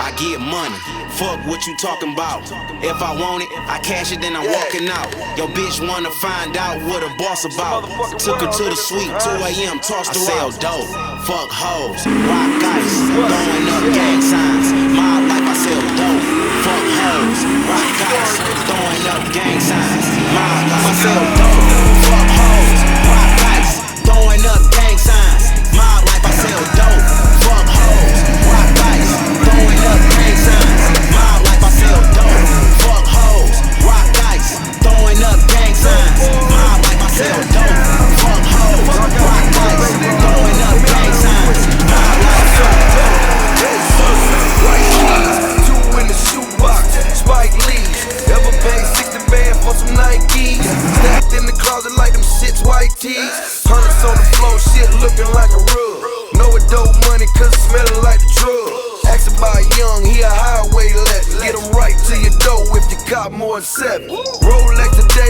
I get money. Fuck what you talking about. If I want it, I cash it, then I'm walking out. Your bitch wanna find out what a boss about. Took her to the suite, 2 a.m., tossed her out. I sell dope, fuck hoes, rock ice, throwing up gang signs. My life, I sell dope, fuck hoes, rock ice, throwing up gang signs. My life, I sell dope, fuck hoes, rock ice, throwing up gang signs. My life, I sell dope, fuck hoes, rock ice, throwing up gang signs. My life, I sell dope, fuck hoes, rock ice, throwing up gang signs. My life, I sell dope, fuck hoes, rock ice, throwing up gang signs. My life, I sell dope. White keys, 2 in the shoebox, Spike Lee's. Ever paid 60 band for some Nikes? Stacked in the closet like them shits white tees. Hundreds on the floor, shit looking like a rug. Know it dope money cause it smelling like the drug. Ask about young, he a highway left. Get him right to your door if you cop more than 7. Rolex today